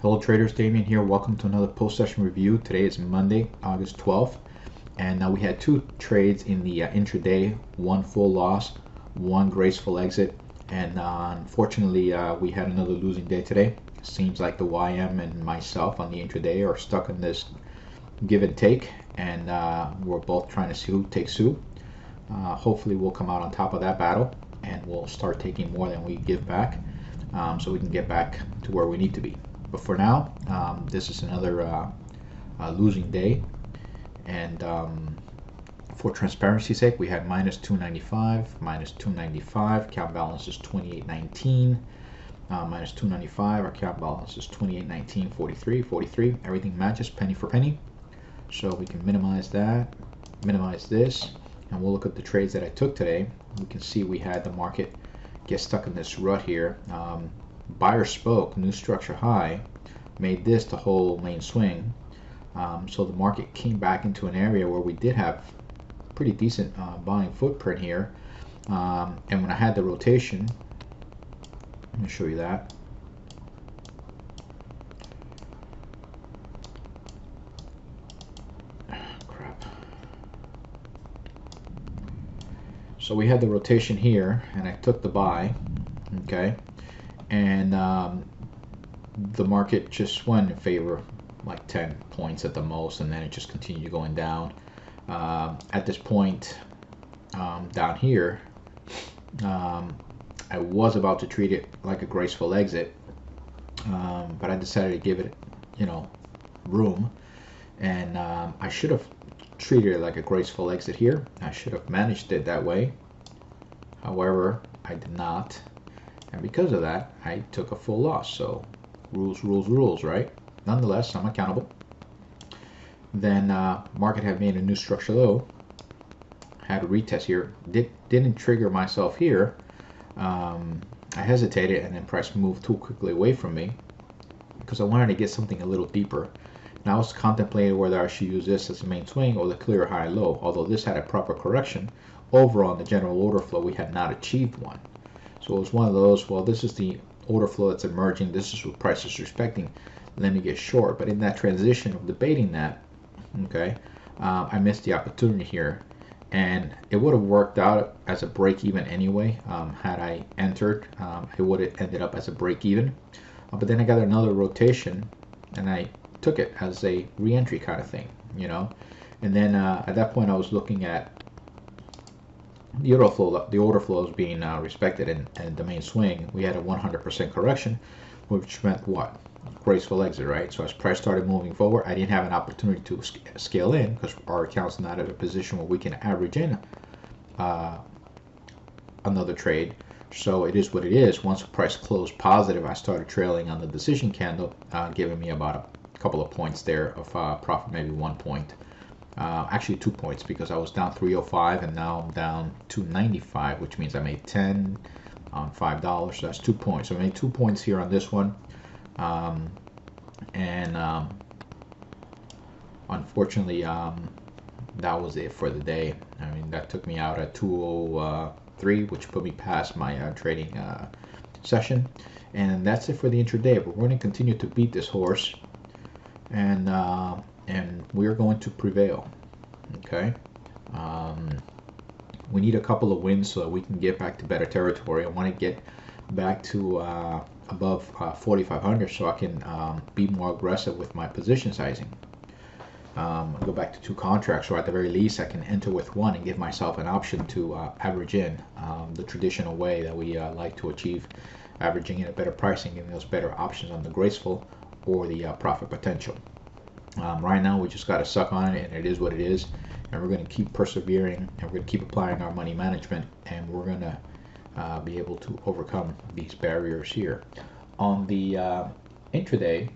Hello traders, Damien here. Welcome to another post-session review. Today is Monday, August 12th, and we had two trades in the intraday, one full loss, one graceful exit, and unfortunately we had another losing day today. Seems like the YM and myself on the intraday are stuck in this give and take, and we're both trying to see who takes who. Hopefully we'll come out on top of that battle, and we'll start taking more than we give back, so we can get back to where we need to be. But for now, this is another losing day, and for transparency's sake, we had minus 295, minus 295, account balance is 2819, minus 295, our account balance is 2819, 43, 43, everything matches penny for penny. So we can minimize that, minimize this, and we'll look at the trades that I took today. We can see we had the market get stuck in this rut here. Buyer spoke, new structure high, made this the whole main swing. So the market came back into an area where we did have pretty decent buying footprint here. And when I had the rotation, let me show you that. Crap. So we had the rotation here, and I took the buy, okay? And the market just went in favor like 10 points at the most, and then it just continued going down. At this point down here, I was about to treat it like a graceful exit, but I decided to give it, room, and I should have treated it like a graceful exit here. I should have managed it that way. However, I did not. And because of that, I took a full loss. So rules, rules, rules, right? Nonetheless, I'm accountable. Then market had made a new structure low. Had a retest here. Didn't trigger myself here. I hesitated, and then price moved too quickly away from me because I wanted to get something a little deeper. And I was contemplating whether I should use this as a main swing or the clear high low. Although this had a proper correction, overall in the general order flow, we had not achieved one. So it was one of those, well, this is the order flow that's emerging, this is what price is respecting, let me get short. But in that transition of debating that, okay, I missed the opportunity here, and it would have worked out as a break even anyway. Had I entered, it would have ended up as a break even, but then I got another rotation, and I took it as a re-entry kind of thing, and then at that point I was looking at the order flow is being respected, and the main swing, we had a 100% correction, which meant what? Graceful exit, right? So as price started moving forward, I didn't have an opportunity to scale in because our account's not at a position where we can average in another trade. So it is what it is. Once the price closed positive, I started trailing on the decision candle, giving me about a couple of points there of profit, maybe 1 point. Actually 2 points, because I was down 305 and now I'm down 295, which means I made 10 on $5, so that's 2 points. So I made 2 points here on this one, unfortunately that was it for the day. I mean, that took me out at 203, which put me past my trading session, and that's it for the intraday. But we're going to continue to beat this horse, and we're going to prevail. Okay, we need a couple of wins so that we can get back to better territory. I want to get back to above 4,500 so I can be more aggressive with my position sizing. Go back to 2 contracts, or at the very least I can enter with 1 and give myself an option to average in, the traditional way that we like to achieve averaging in at better pricing, giving us better options on the graceful or the profit potential. Right now we just got to suck on it, and it is what it is, and we're going to keep persevering, and we're going to keep applying our money management, and we're going to be able to overcome these barriers here. On the intraday,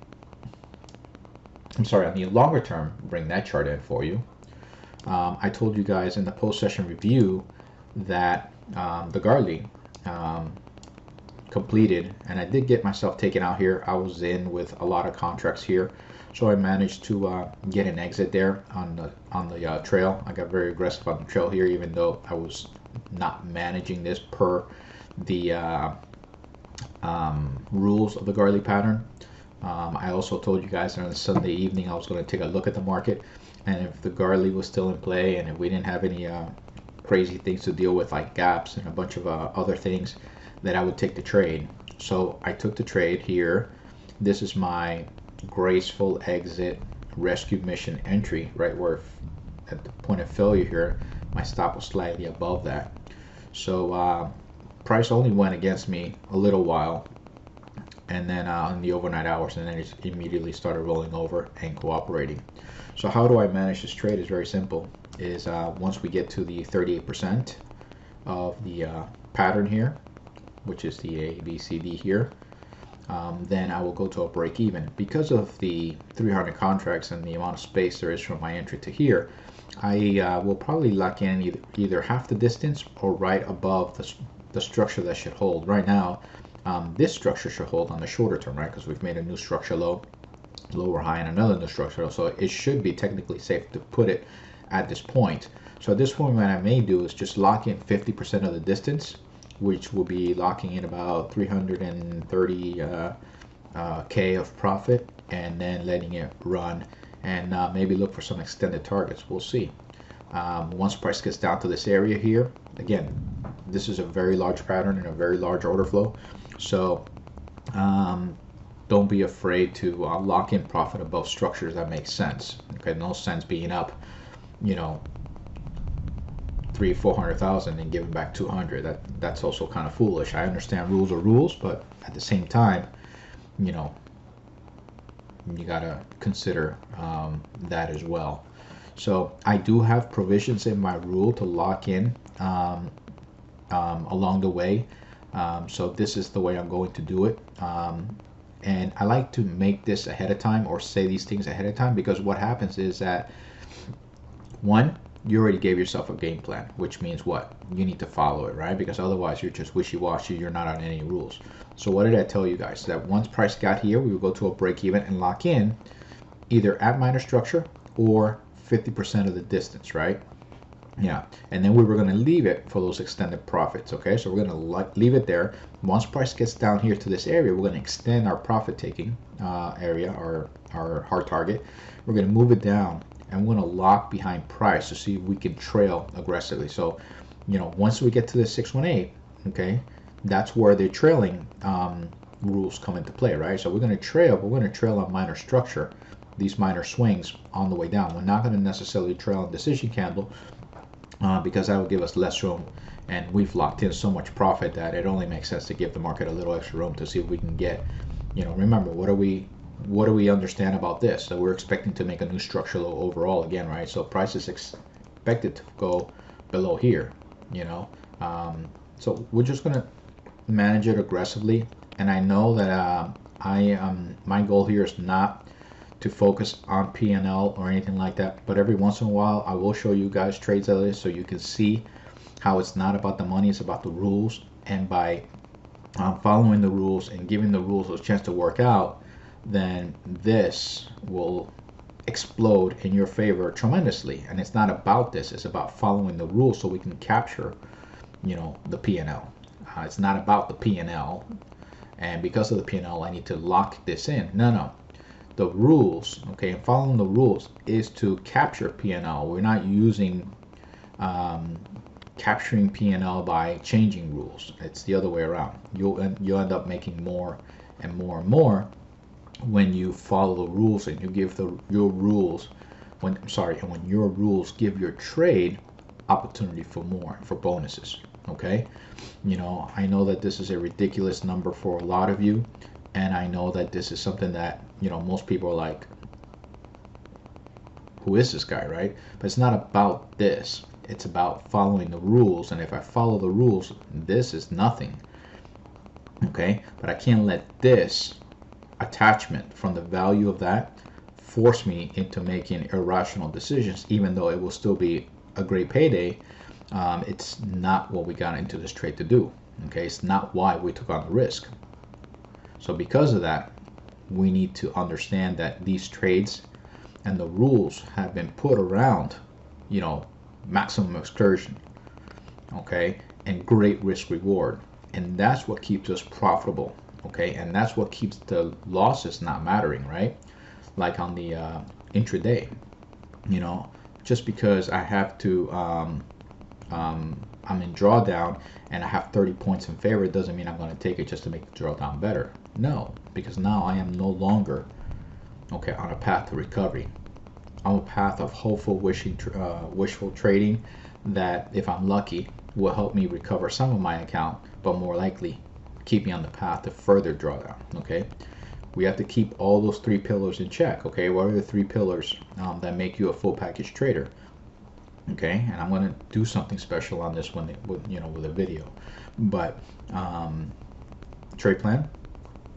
I'm sorry, on the longer term, bring that chart in for you. I told you guys in the post-session review that the Garley completed, and I did get myself taken out here. I was in with a lot of contracts here, so I managed to get an exit there on the trail. I got very aggressive on the trail here, even though I was not managing this per the rules of the Garley pattern. I also told you guys on Sunday evening I was going to take a look at the market, and if the Garley was still in play, and if we didn't have any crazy things to deal with like gaps and a bunch of other things, that I would take the trade. So I took the trade here. This is my graceful exit rescue mission entry, right where at the point of failure here, my stop was slightly above that. So price only went against me a little while, and then in the overnight hours, and then it immediately started rolling over and cooperating. So how do I manage this trade? Is very simple. Is once we get to the 38% of the pattern here, which is the A, B, C, D here, then I will go to a break even. Because of the 300 contracts and the amount of space there is from my entry to here, I will probably lock in either half the distance or right above the structure that should hold. Right now, this structure should hold on the shorter term, right? Because we've made a new structure low, lower high, and another new structure low. So it should be technically safe to put it at this point. So at this point, what I may do is just lock in 50% of the distance, which will be locking in about 330 K of profit, and then letting it run, and maybe look for some extended targets. We'll see. Once price gets down to this area here, again, this is a very large pattern and a very large order flow. So don't be afraid to lock in profit above structures that make sense. Okay, no sense being up, you know, 300,000-400,000 and giving back 200. That's also kind of foolish. I understand rules are rules, but at the same time, you know, you gotta consider that as well. So I do have provisions in my rule to lock in along the way. So this is the way I'm going to do it. And I like to make this ahead of time, or say these things ahead of time, because what happens is that, one, you already gave yourself a game plan, which means what? You need to follow it, right? Because otherwise you're just wishy-washy, you're not on any rules. So what did I tell you guys? That once price got here, we would go to a break even and lock in either at minor structure or 50% of the distance, right? Yeah, and then we were going to leave it for those extended profits. Okay, so we're going to leave it there. Once price gets down here to this area, we're going to extend our profit taking area, our hard target. We're going to move it down, and we're going to lock behind price to see if we can trail aggressively. So, you know, once we get to the 618, okay, that's where the trailing rules come into play, right? So we're going to trail, but we're going to trail on minor structure, these minor swings on the way down. We're not going to necessarily trail on decision candle, because that will give us less room, and we've locked in so much profit that it only makes sense to give the market a little extra room to see if we can get, you know, remember, what do we understand about this? So we're expecting to make a new structure low overall again, right? So price is expected to go below here, you know. So we're just gonna manage it aggressively, and I know that my goal here is not to focus on P&L or anything like that, but every once in a while I will show you guys trades of this so you can see how it's not about the money, it's about the rules. And by following the rules and giving the rules a chance to work out, then this will explode in your favor tremendously. And it's not about this, it's about following the rules so we can capture, you know, the P&L. It's not about the P&L, and because of the P&L I need to lock this in. No, the rules, okay, and following the rules is to capture P&L. We're not using capturing P&L by changing rules. It's the other way around. You'll end up making more and more and more when you follow the rules, and you give your rules when your rules give your trade opportunity for more, for bonuses. Okay, you know, I know that this is a ridiculous number for a lot of you, and I know that this is something that, you know, most people are like, who is this guy, right? But it's not about this. It's about following the rules, and if I follow the rules, this is nothing. Okay, but I can't let this attachment from the value of that force me into making irrational decisions, even though it will still be a great payday. It's not what we got into this trade to do. Okay, it's not why we took on the risk. So because of that, we need to understand that these trades and the rules have been put around, you know, maximum excursion, okay, and great risk reward, and that's what keeps us profitable okay? And that's what keeps the losses not mattering, right? Like on the intraday, you know, just because I have to I'm in drawdown and I have 30 points in favor, it doesn't mean I'm going to take it just to make the drawdown better. No, because now I am no longer, okay, on a path to recovery. I'm a path of hopeful, wishful trading that, if I'm lucky, will help me recover some of my account, but more likely keep me on the path to further drawdown. Okay, we have to keep all those three pillars in check. Okay, what are the three pillars that make you a full package trader? Okay, and I'm going to do something special on this one with a video, but trade plan,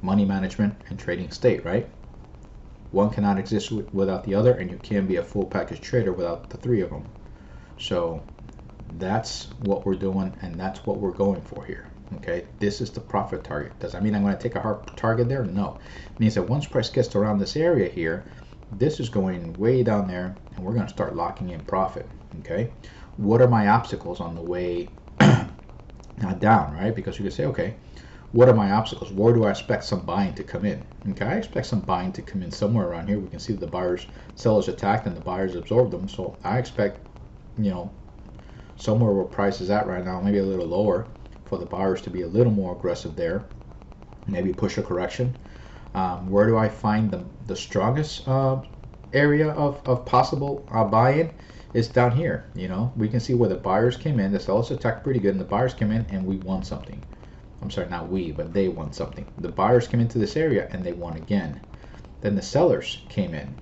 money management, and trading state, right? One cannot exist without the other, and you can't be a full package trader without the three of them. So that's what we're doing, and that's what we're going for here. Okay, this is the profit target. Does that mean I'm going to take a hard target there? No. It means that once price gets to around this area here, this is going way down there, and we're going to start locking in profit. Okay, what are my obstacles on the way down, right? Because you can say, okay, what are my obstacles? Where do I expect some buying to come in? Okay, I expect some buying to come in somewhere around here. We can see the sellers attacked and the buyers absorbed them. So I expect, somewhere where price is at right now, maybe a little lower, for the buyers to be a little more aggressive there. Maybe push a correction. Where do I find the strongest area of possible buy-in? Is down here. We can see where the buyers came in. The sellers attacked pretty good, and the buyers came in, and we won something. I'm sorry, not we, but they won something. The buyers came into this area, and they won again. Then the sellers came in,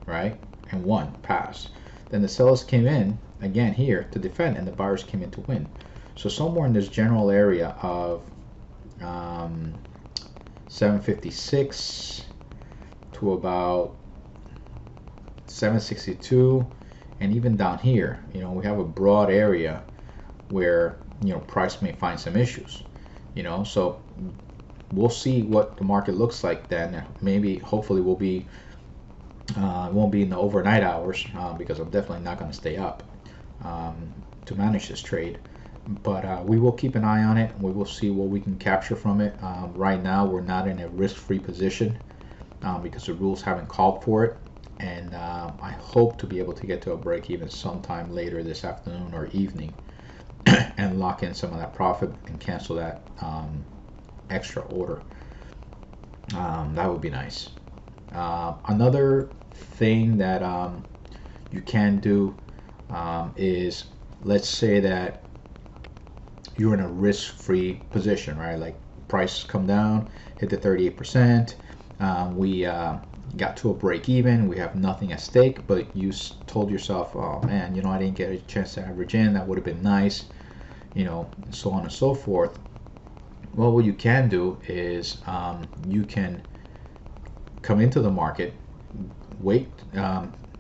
right, and won, pass. Then the sellers came in again here to defend, and the buyers came in to win. So somewhere in this general area of 756 to about 762. And even down here, we have a broad area where, price may find some issues, so we'll see what the market looks like then. Maybe, hopefully, won't be in the overnight hours because I'm definitely not going to stay up to manage this trade. But we will keep an eye on it. We will see what we can capture from it. Right now, we're not in a risk-free position because the rules haven't called for it. And I hope to be able to get to a break even sometime later this afternoon or evening and lock in some of that profit and cancel that extra order. That would be nice. Another thing that you can do is, let's say that you're in a risk-free position, right? Like prices come down, hit the 38%. We got to a break even, we have nothing at stake, but you told yourself, oh man, I didn't get a chance to average in, that would have been nice, so on and so forth. Well, what you can do is you can come into the market, wait,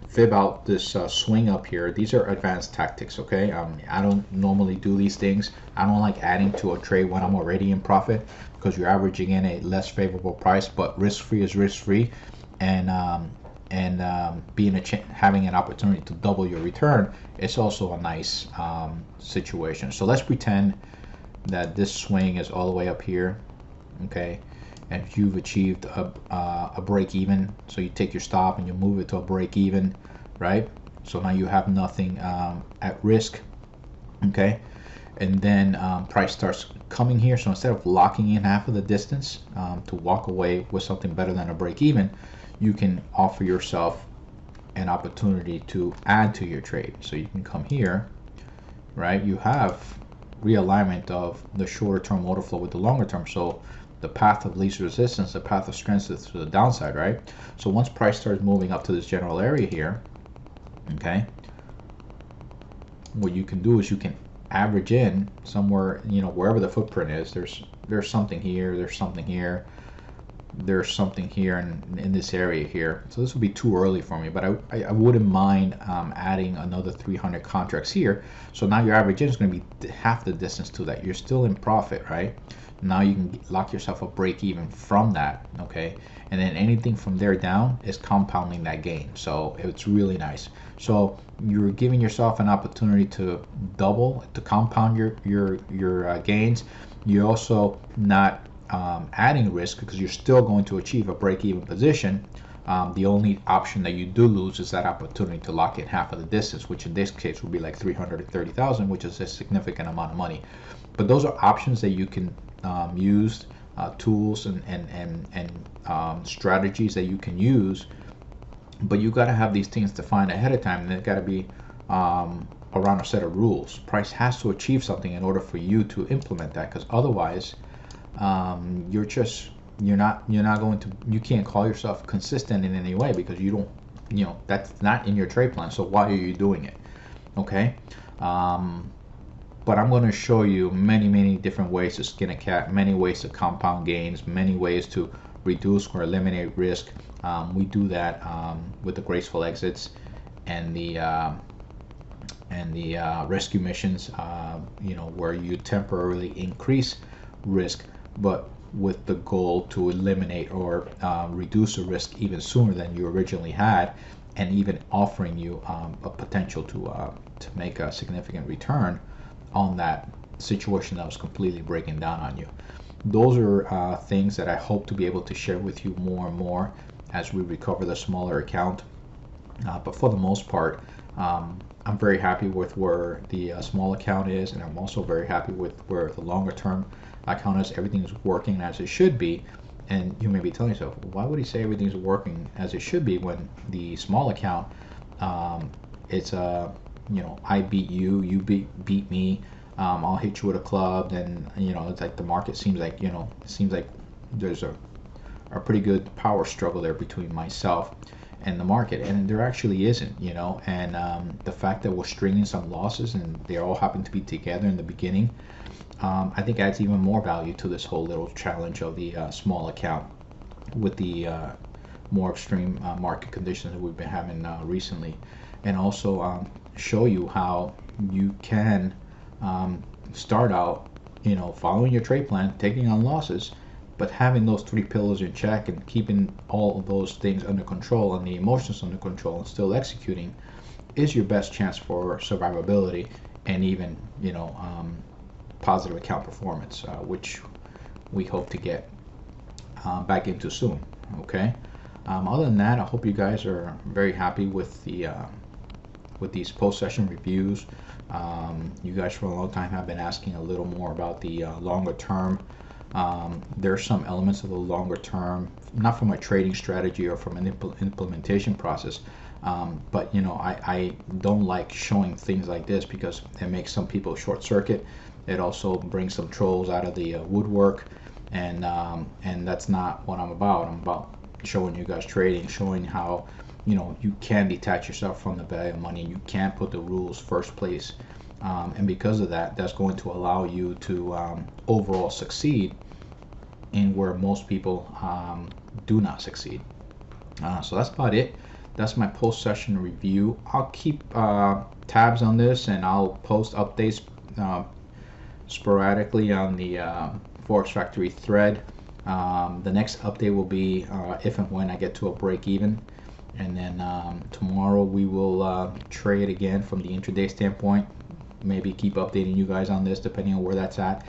fib out this swing up here. These are advanced tactics, okay? I don't normally do these things. I don't like adding to a trade when I'm already in profit because you're averaging in a less favorable price, but risk-free is risk-free. And having an opportunity to double your return is also a nice situation. So let's pretend that this swing is all the way up here, okay, and you've achieved a break even. So you take your stop and you move it to a break even, right? So now you have nothing at risk, okay. And then price starts coming here. So instead of locking in half of the distance to walk away with something better than a break even, you can offer yourself an opportunity to add to your trade. So you can come here, right? You have realignment of the shorter term order flow with the longer term. So the path of least resistance, the path of strength is to the downside, right? So once price starts moving up to this general area here, okay, what you can do is you can average in somewhere, wherever the footprint is. There's something here, there's something here, there's something here in this area here. So this will be too early for me, but I wouldn't mind adding another 300 contracts here. So now your average in is going to be half the distance to that. You're still in profit, right? Now you can lock yourself a break even from that, okay? And then anything from there down is compounding that gain. So it's really nice. So you're giving yourself an opportunity to compound your gains. You're also not adding risk because you're still going to achieve a break-even position. The only option that you do lose is that opportunity to lock in half of the distance, which in this case would be like 330,000, which is a significant amount of money. But those are options that you can use, tools and strategies that you can use. But you got to have these things defined ahead of time, and they've got to be around a set of rules. Price has to achieve something in order for you to implement that, because otherwise you're not going to, you can't call yourself consistent in any way, because you don't, that's not in your trade plan. So why are you doing it? Okay. But I'm going to show you many different ways to skin a cat, many ways to compound gains, many ways to reduce or eliminate risk. We do that with the graceful exits and the rescue missions, where you temporarily increase risk, but with the goal to eliminate or reduce the risk even sooner than you originally had, and even offering you a potential to make a significant return on that situation that was completely breaking down on you. Those are things that I hope to be able to share with you more and more as we recover the smaller account. But for the most part, I'm very happy with where the small account is, and I'm also very happy with where the longer term account is. Everything is working as it should be. And you may be telling yourself, why would he say everything's working as it should be when the small account, it's I beat you, you beat me, I'll hit you with a club, and it's like the market seems like there's a pretty good power struggle there between myself and the market, and there actually isn't, and the fact that we're stringing some losses and they all happen to be together in the beginning, I think adds even more value to this whole little challenge of the small account with the more extreme market conditions that we've been having recently, and also show you how you can start out, following your trade plan, taking on losses, but having those 3 pillars in check and keeping all of those things under control and the emotions under control and still executing is your best chance for survivability and even, positive account performance, which we hope to get back into soon. Okay. Other than that, I hope you guys are very happy with the with these post-session reviews. You guys for a long time have been asking a little more about the longer term. There's some elements of the longer term, not from a trading strategy or from an implementation process, but I don't like showing things like this because it makes some people short circuit. It also brings some trolls out of the woodwork, and that's not what I'm about. I'm about showing you guys trading, showing how you can detach yourself from the value of money, and you can put the rules first place, and because of that, that's going to allow you to overall succeed in where most people do not succeed. So that's about it. That's my post-session review. I'll keep tabs on this, and I'll post updates sporadically on the Forex Factory thread. The next update will be if and when I get to a break even, and then tomorrow we will trade again from the intraday standpoint. Maybe keep updating you guys on this depending on where that's at,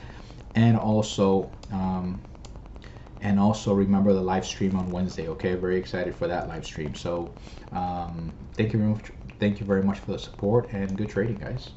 and also remember the live stream on Wednesday. Okay, very excited for that live stream. So thank you very much for the support, and good trading, guys.